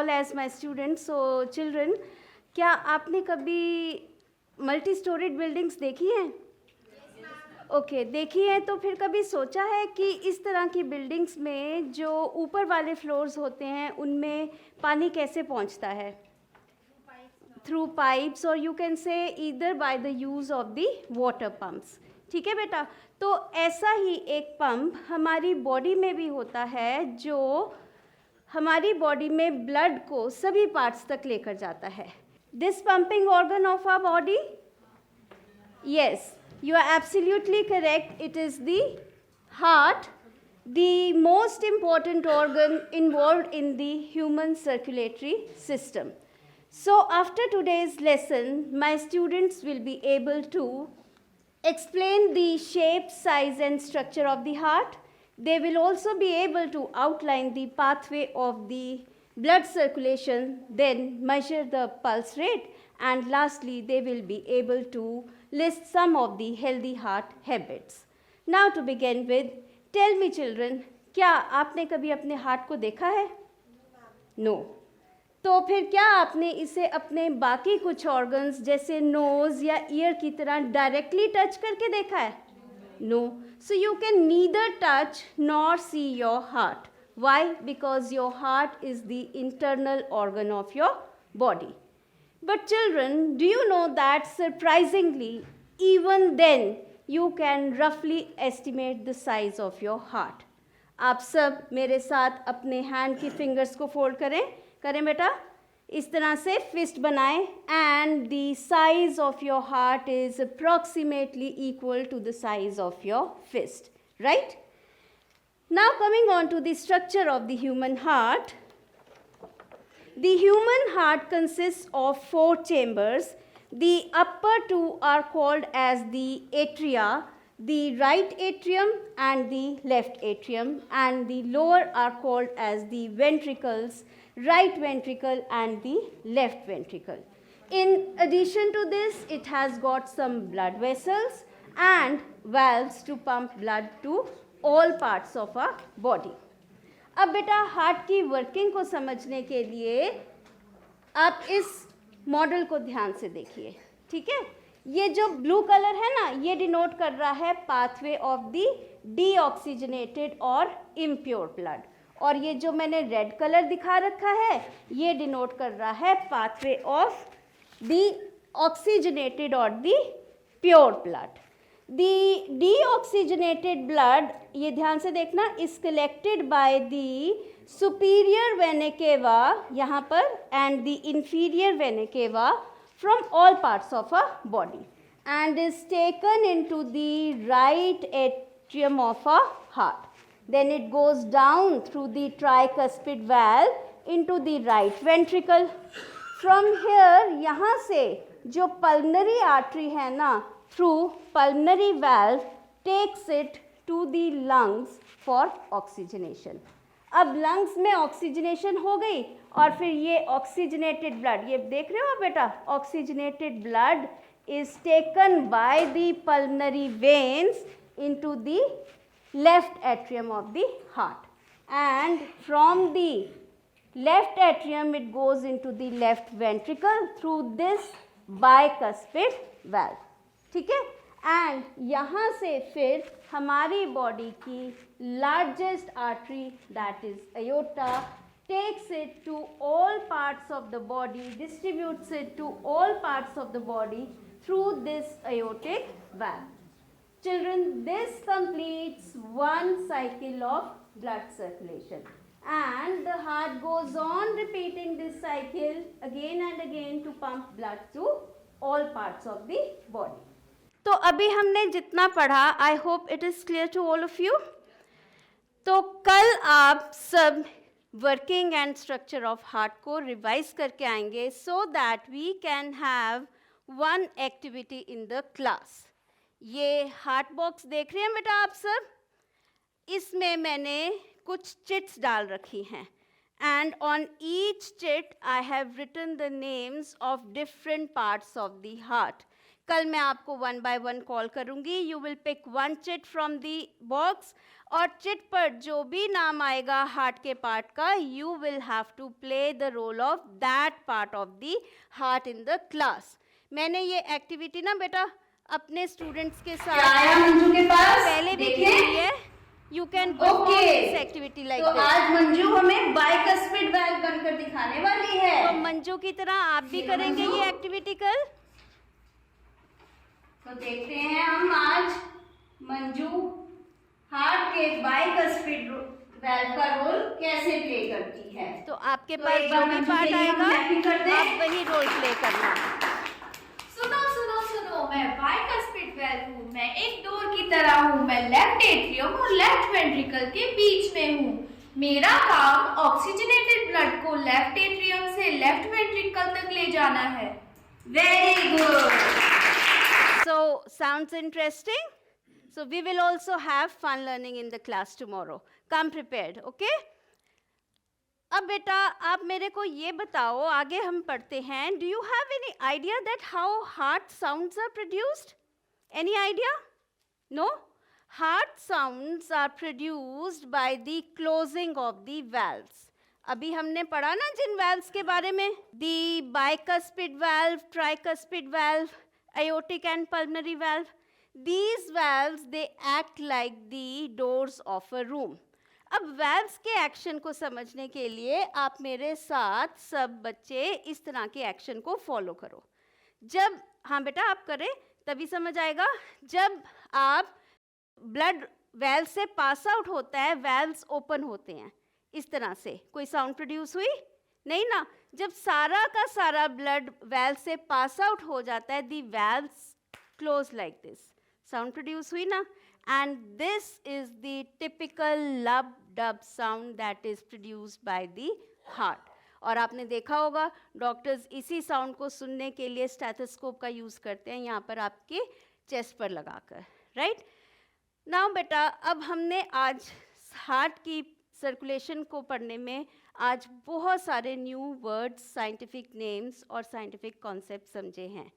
all as my students. So children, क्या आपने कभी मल्टी स्टोरीड बिल्डिंग्स देखी हैं? ओके, देखी है तो फिर कभी सोचा है कि इस तरह की बिल्डिंग्स में जो ऊपर वाले फ्लोर्स होते हैं उनमें पानी कैसे पहुंचता है? थ्रू पाइप्स, और you can say either by the use of the water pumps. ठीक है बेटा, तो ऐसा ही एक पंप हमारी बॉडी में भी होता है जो हमारी बॉडी में ब्लड को सभी पार्ट्स तक लेकर जाता है. This pumping organ of our body, yes, you are absolutely correct. It is the heart, the most important organ involved in the human circulatory system. So after today's lesson, my students will be able to explain the shape, size and structure of the heart. They will also be able to outline the pathway of the blood circulation, then measure the pulse rate, and lastly they will be able to list some of the healthy heart habits. Now to begin with, tell me children, क्या आपने कभी अपने heart को देखा है? No. तो फिर क्या आपने इसे अपने बाकी कुछ ऑर्गन्स जैसे नोज या ईयर की तरह डायरेक्टली टच करके देखा है? No. So you can neither touch nor see your heart. Why? Because your heart is the internal organ of your body. But children, do you know that surprisingly, even then, you can roughly estimate the size of your heart. आप सब मेरे साथ अपने hand की fingers को fold करें बेटा, इस तरह से फिस्ट बनाएं, and the size of your heart is approximately equal to the size of your fist, right? Now coming on to the structure of the human heart. The human heart consists of 4 chambers. The upper 2 are called as the atria, the right atrium and the left atrium, and the lower are called as the ventricles, right ventricle and the left ventricle. In addition to this, it has got some blood vessels and valves to pump blood to all parts of our body. अब बेटा heart की working को समझने के लिए आप इस model को ध्यान से देखिए. ठीक है, ये जो ब्लू कलर है ना, ये डिनोट कर रहा है पाथवे ऑफ द डीऑक्सीजनेटेड और इम्प्योर ब्लड, और ये जो मैंने रेड कलर दिखा रखा है ये डिनोट कर रहा है पाथवे ऑफ द ऑक्सीजनेटेड और the pure blood. The deoxygenated blood, ये ध्यान से देखना, is collected by the superior vena cava यहाँ पर and the inferior vena cava from all parts of our body and is taken into the right atrium of our heart. Then it goes down through the tricuspid valve into the right ventricle. From here, यहाँ से जो pulmonary artery है ना, through pulmonary valve takes it to the lungs for oxygenation. अब lungs में oxygenation हो गई और फिर ये oxygenated blood, ये देख रहे हो बेटा, oxygenated blood is taken by the pulmonary veins into the left atrium of the heart, and from the left atrium it goes into the left ventricle through this bicuspid valve. ठीक है, and यहाँ से फिर हमारी body की largest artery that is aorta takes it to all parts of the body, distributes it to all parts of the body through this aortic valve. Children, this completes one cycle of blood circulation, and the heart goes on repeating this cycle again and again to pump blood to all parts of the body. तो अभी हमने जितना पढ़ा, I hope it is clear to all of you. तो कल आप सब working and structure of heart को रिवाइज करके आएंगे so that we can have one activity in the class. ये हार्ट बॉक्स देख रहे हैं बेटा आप सब, इसमें मैंने कुछ चिट्स डाल रखी हैं, and on each chit I have written the names of different parts of the heart. कल मैं आपको 1 by 1 कॉल करूंगी. You will pick 1 chit from the box, और चिट पर जो भी नाम आएगा हार्ट के पार्ट का, you will have to play the role of that part of the heart in the class. मैंने ये एक्टिविटी ना बेटा अपने स्टूडेंट्स के साथ मंजू के पास पहले भी की है. You can perform this activity like this. आज मंजू हमें बाइकस्पिड वाल्व बनकर दिखाने वाली है. तो मंजू की तरह आप भी करेंगे ये एक्टिविटी कल. तो देखते हैं हम आज मंजू हार्ट के बाइकस्पिड वाल्व का रोल कैसे प्ले करती है. तो आपके पास जो भी पार्ट आएगा आप वही रोल प्ले करना. सुनो सुनो सुनो, मैं बाइकस्पिड वाल्व हूँ. मैं एक डोर की तरह हूँ. मैं लेफ्ट एट्रियम और लेफ्ट वेंट्रिकल के बीच में हूँ. मेरा काम ऑक्सीजनेटेड ब्लड को लेफ्ट एट्रियम से लेफ्ट वेंट्रिकल तक ले जाना है. Very good. So, sounds interesting? So, we will also have fun learning in the class tomorrow. Come prepared, okay? अब बेटा आप मेरे को ये बताओ, आगे हम पढ़ते हैं. Do you have any idea that how heart sounds are produced? Any idea? No? Heart sounds are produced by the closing of the valves. अभी हमने पढ़ा ना जिन valves के बारे में, the bicuspid valve, tricuspid valve, aortic and pulmonary valve. These valves, they act like the doors of a room. अब valves के action को समझने के लिए आप मेरे साथ सब बच्चे इस तरह के एक्शन को फॉलो करो. जब हाँ बेटा आप करें तभी समझ आएगा. जब आप ब्लड वेल्व से पास आउट होता है, वेल्व्स ओपन होते हैं इस तरह से. कोई साउंड प्रोड्यूस हुई नहीं ना. जब सारा का सारा ब्लड वेल्व से पास आउट हो जाता है, the valves close like this. Sound produce हुई ना. And this is the typical lub dub sound that is produced by the heart. और आपने देखा होगा डॉक्टर्स इसी साउंड को सुनने के लिए स्टेथोस्कोप का यूज़ करते हैं यहाँ पर आपके चेस्ट पर लगाकर. राइट नाउ बेटा अब हमने आज हार्ट की सर्कुलेशन को पढ़ने में आज बहुत सारे न्यू वर्ड्स, साइंटिफिक नेम्स और साइंटिफिक कॉन्सेप्ट समझे हैं.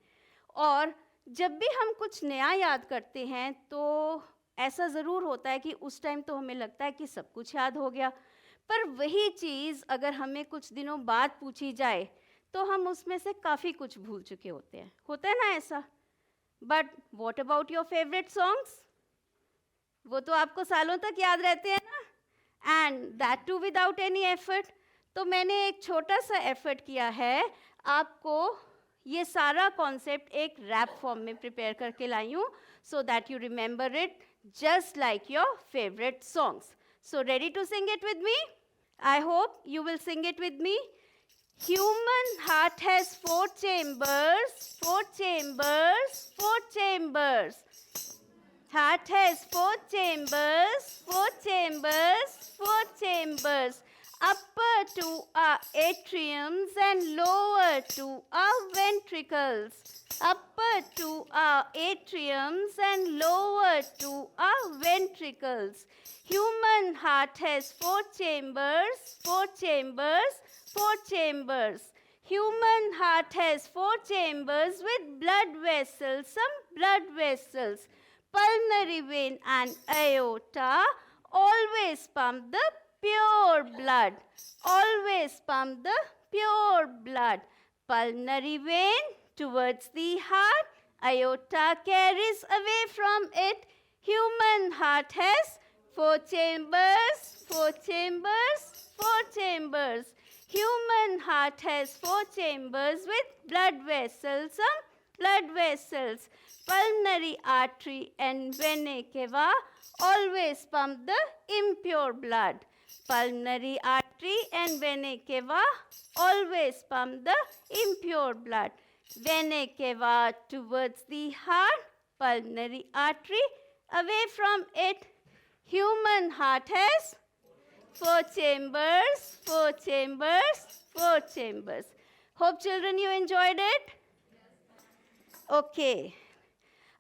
और जब भी हम कुछ नया याद करते हैं तो ऐसा ज़रूर होता है कि उस टाइम तो हमें लगता है कि सब कुछ याद हो गया, पर वही चीज़ अगर हमें कुछ दिनों बाद पूछी जाए तो हम उसमें से काफ़ी कुछ भूल चुके होते हैं. होता है ना ऐसा. But what about your favourite songs? वो तो आपको सालों तक याद रहते हैं ना. And that too without any effort. तो मैंने एक छोटा सा एफर्ट किया है, आपको ये सारा कॉन्सेप्ट एक रैप फॉर्म में प्रिपेयर करके लाई हूँ, so that you remember it just like your favourite songs. So ready to sing it with me? I hope you will sing it with me. Human heart has 4 chambers, 4 chambers, 4 chambers. Heart has 4 chambers, 4 chambers, 4 chambers. Upper 2 are atriums and lower 2 are ventricles. Upper 2 are atriums and lower 2 are ventricles. Human heart has 4 chambers, 4 chambers, 4 chambers. Human heart has 4 chambers with blood vessels, some blood vessels. Pulmonary vein and aorta always pump the pure blood. Always pump the pure blood. Pulmonary vein towards the heart. Aorta carries away from it. Human heart has 4 chambers, 4 chambers, 4 chambers. Human heart has 4 chambers with blood vessels, some blood vessels. Pulmonary artery and vena cava always pump the impure blood. Pulmonary artery and vena cava always pump the impure blood. Vena cava towards the heart, pulmonary artery away from it. Human heart has 4 chambers, 4 chambers, 4 chambers. Hope children you enjoyed it. Okay.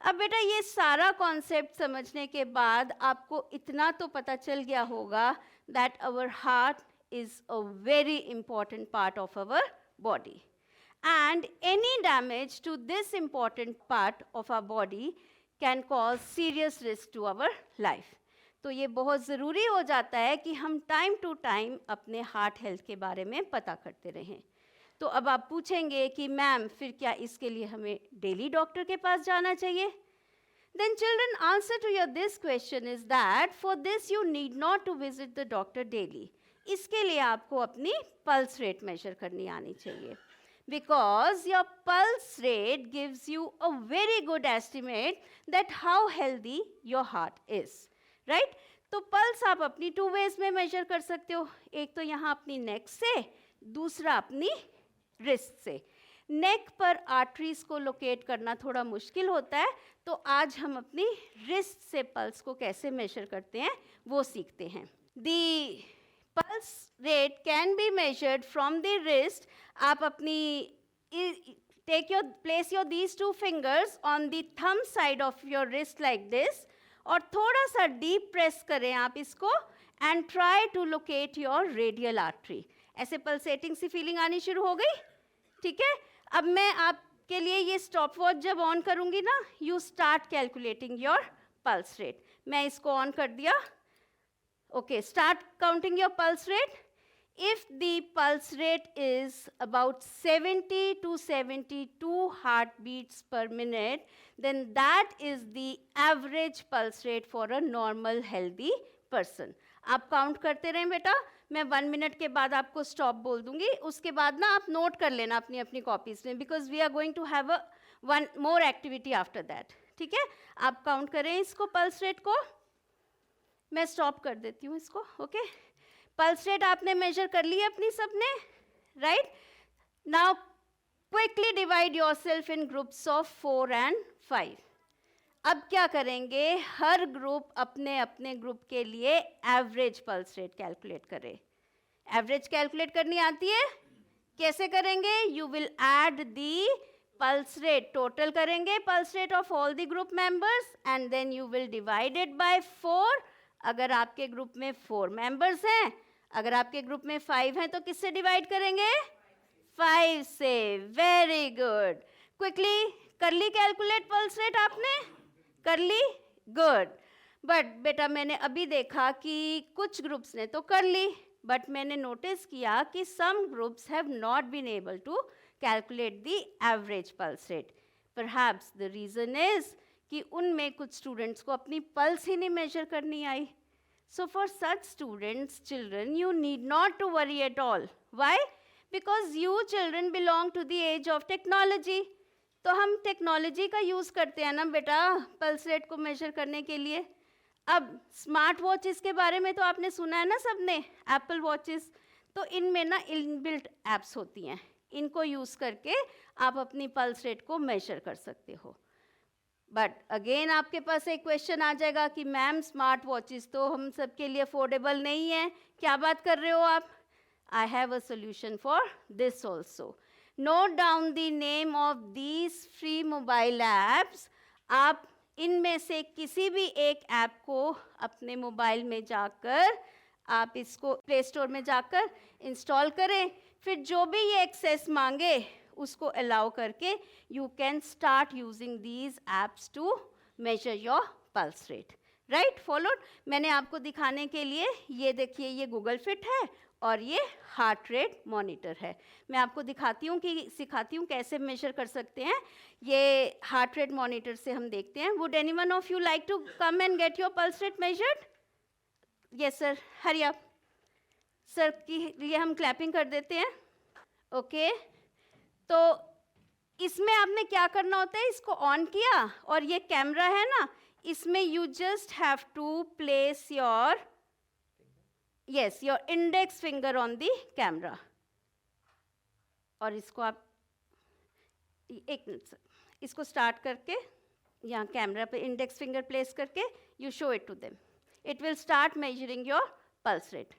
अब बेटा ये सारा concept समझने के बाद आपको इतना तो पता चल गया होगा that our heart is a very important part of our body. and any damage to this important part of our body can cause serious risk to our life. तो ये बहुत ज़रूरी हो जाता है कि हम टाइम टू टाइम अपने हार्ट हेल्थ के बारे में पता करते रहें. तो अब आप पूछेंगे कि मैम फिर क्या इसके लिए हमें डेली डॉक्टर के पास जाना चाहिए? Then children, answer to your this question is that for this you need not to visit the doctor daily. इसके लिए आपको अपनी pulse rate measure करनी आनी चाहिए. Because your pulse rate gives you a very good estimate that how healthy your heart is. Right? तो pulse आप अपनी 2 ways में measure कर सकते हो. एक तो यहाँ अपनी neck से, दूसरा अपनी wrist से. नेक पर आर्टरीज को लोकेट करना थोड़ा मुश्किल होता है, तो आज हम अपनी रिस्ट से पल्स को कैसे मेजर करते हैं वो सीखते हैं. The pulse rate can be measured from the wrist. आप अपनी place your these 2 fingers on the thumb side of your wrist like this, और थोड़ा सा डीप प्रेस करें आप इसको and try to locate your radial artery. ऐसे pulsating सी फीलिंग आनी शुरू हो गई? ठीक है. अब मैं आपके लिए ये स्टॉप वॉच जब ऑन करूँगी ना, you start calculating your pulse rate. मैं इसको ऑन कर दिया. Okay, start counting your pulse rate. If the pulse rate is about 70 to 72 heart beats per minute, then that is the average pulse rate for a normal healthy person. आप count करते रहें बेटा. मैं 1 minute के बाद आपको stop बोल दूंगी. उसके बाद ना आप नोट कर लेना अपनी अपनी कॉपीज में, because we are going to have a 1 more activity after that. ठीक है, आप काउंट करें इसको, पल्स रेट को. मैं स्टॉप कर देती हूँ इसको. ओके, पल्स रेट आपने मेजर कर ली अपनी सबने, right? Now quickly divide yourself in groups of 4 and 5. अब क्या करेंगे, हर ग्रुप अपने अपने ग्रुप के लिए एवरेज पल्स रेट कैलकुलेट करे. एवरेज कैलकुलेट करनी आती है? कैसे करेंगे? You will add the pulse rate, total करेंगे pulse rate of all the group members and then you will divide it by 4. अगर आपके ग्रुप में 4 मेंबर्स हैं, अगर आपके ग्रुप में 5 हैं, तो किससे डिवाइड करेंगे? 5 से. Very good. क्विकली कर ली कैलकुलेट पल्स रेट आपने? कर ली? गुड. बट बेटा मैंने अभी देखा कि कुछ ग्रुप्स ने तो कर ली, बट मैंने नोटिस किया कि some groups have not been able to calculate the average pulse rate. Perhaps the reason is कि उनमें कुछ स्टूडेंट्स को अपनी पल्स ही नहीं मेजर करनी आई. So for such students, children, you need not to worry at all. Why? Because you children belong to the age of technology. तो हम टेक्नोलॉजी का यूज़ करते हैं ना बेटा पल्स रेट को मेजर करने के लिए. अब स्मार्ट वॉचेस के बारे में तो आपने सुना है ना सबने, एप्पल वॉचेस. तो इनमें ना इनबिल्ट ऐप्स होती हैं, इनको यूज़ करके आप अपनी पल्स रेट को मेजर कर सकते हो. बट अगेन आपके पास एक क्वेश्चन आ जाएगा कि मैम स्मार्ट वॉचेस तो हम सब के लिए अफोर्डेबल नहीं है. क्या बात कर रहे हो आप? I have a solution for this also. Note down the name of these free mobile apps. आप इनमें से किसी भी एक ऐप को अपने मोबाइल में जाकर आप इसको प्ले स्टोर में जाकर इंस्टॉल करें. फिर जो भी ये एक्सेस मांगे उसको अलाउ करके you can start using these apps to measure your pulse rate. Right, followed? मैंने आपको दिखाने के लिए ये देखिए, ये गूगल फिट है और ये हार्ट रेट मॉनिटर है. मैं आपको दिखाती हूँ कि सिखाती हूँ कैसे मेजर कर सकते हैं. ये हार्ट रेट मॉनिटर से हम देखते हैं. Would anyone of you like to come and get your pulse rate measured? Yes sir, hurry up. Sir के लिए हम क्लैपिंग कर देते हैं. ओके, तो इसमें आपने क्या करना होता है, इसको ऑन किया और ये कैमरा है ना, इसमें you just have to place your your index finger on the camera. और इसको आप एक मिनट सर, इसको स्टार्ट करके यहाँ कैमरा पे इंडेक्स फिंगर प्लेस करके you show it to them. It will start measuring your pulse rate.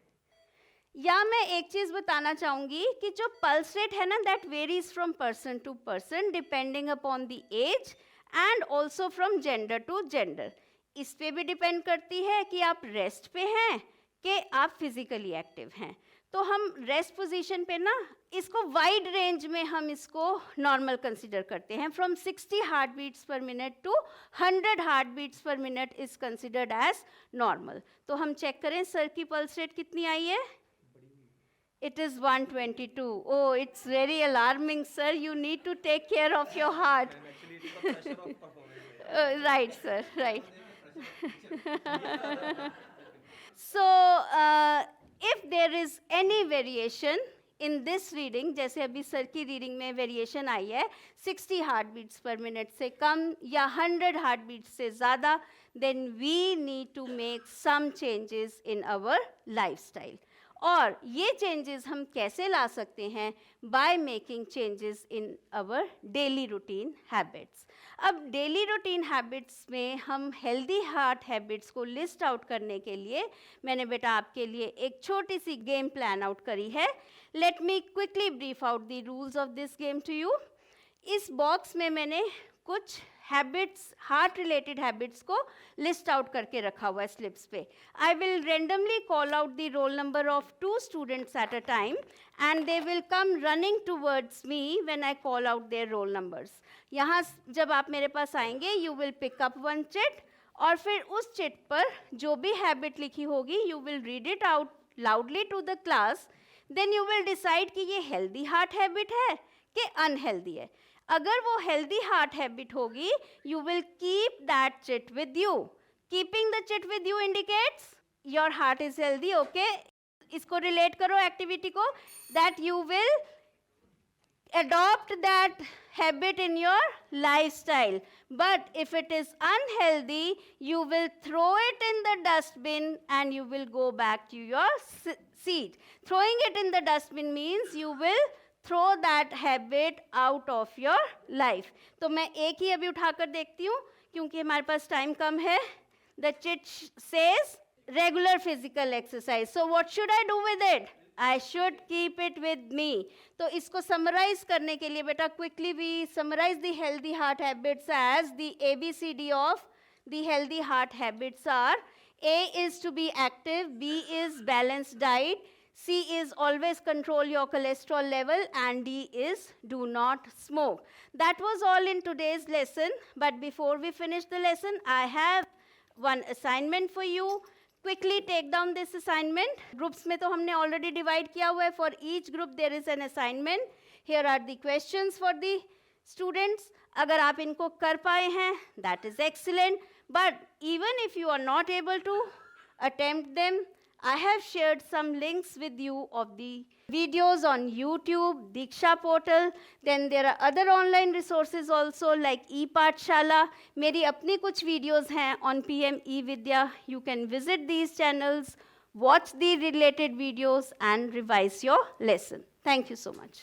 या मैं एक चीज़ बताना चाहूँगी कि जो पल्स रेट है ना, that varies from person to person depending upon the age and also from gender to gender. इस पे भी डिपेंड करती है कि आप रेस्ट पे हैं कि आप फिजिकली एक्टिव हैं. तो हम रेस्ट पोजीशन पे ना इसको वाइड रेंज में हम इसको नॉर्मल कंसिडर करते हैं. From 60 heart beats per minute to 100 heart beats per minute is considered as normal. तो हम चेक करें सर की पल्स रेट कितनी आई है. It is 122. Oh, it's very alarming, sir. You need to take care of your heart. Actually, it is the pressure of performance. Right, sir, right. So, if there is any variation in this reading, जैसे अभी sir की reading में variation आई है 60 heart beats per minute से कम या 100 heart beats से ज़्यादा, then we need to make some changes in our lifestyle. और ये चेंजेस हम कैसे ला सकते हैं. By making changes in our daily routine habits. अब डेली रूटीन हैबिट्स में हम हेल्दी हार्ट हैबिट्स को लिस्ट आउट करने के लिए मैंने बेटा आपके लिए एक छोटी सी गेम प्लान आउट करी है. Let me quickly brief out the rules of this game to you. इस बॉक्स में मैंने कुछ हैबिट्स, हार्ट रिलेटेड हैबिट्स को लिस्ट आउट करके रखा हुआ है स्लिप्स पे. I will randomly call out the roll number of 2 students at a time and they will come running towards me when I call out their roll numbers. यहाँ जब आप मेरे पास आएंगे you will pick up one chit और फिर उस chit पर जो भी हैबिट लिखी होगी you will read it out loudly to the class. Then you will decide कि ये हेल्दी हार्ट हैबिट है कि अनहेल्दी है. अगर वो हेल्दी हार्ट हैबिट होगी you will keep that chit with you. Keeping the chit with you indicates your heart is healthy. Okay, इसको relate करो एक्टिविटी को, that you will adopt that habit in your lifestyle. But if it is unhealthy, you will throw it in the dustbin and you will go back to your seat. Throwing it in the dustbin means you will throw that habit out of your life. तो मैं एक ही अभी उठाकर देखती हूँ क्योंकि हमारे पास time कम है. The chit says regular physical exercise. So what should I do with it? I should keep it with me. तो इसको summarize करने के लिए बेटा quickly we summarize the healthy heart habits as the ABCD of the healthy heart habits are: A is to be active, B is balanced diet, C is always control your cholesterol level, and D is do not smoke. That was all in today's lesson. But before we finish the lesson, I have one assignment for you. Quickly take down this assignment. Groups में तो हमने already divide किया हुआ है. For each group there is an assignment. Here are the questions for the students. अगर आप इनको कर पाए हैं that is excellent. But even if you are not able to attempt them, I have shared some links with you of the videos on YouTube, Diksha portal. Then there are other online resources also like ePathshala. मेरी अपनी कुछ videos हैं on PM eVidya. You can visit these channels, watch the related videos and revise your lesson. Thank you so much.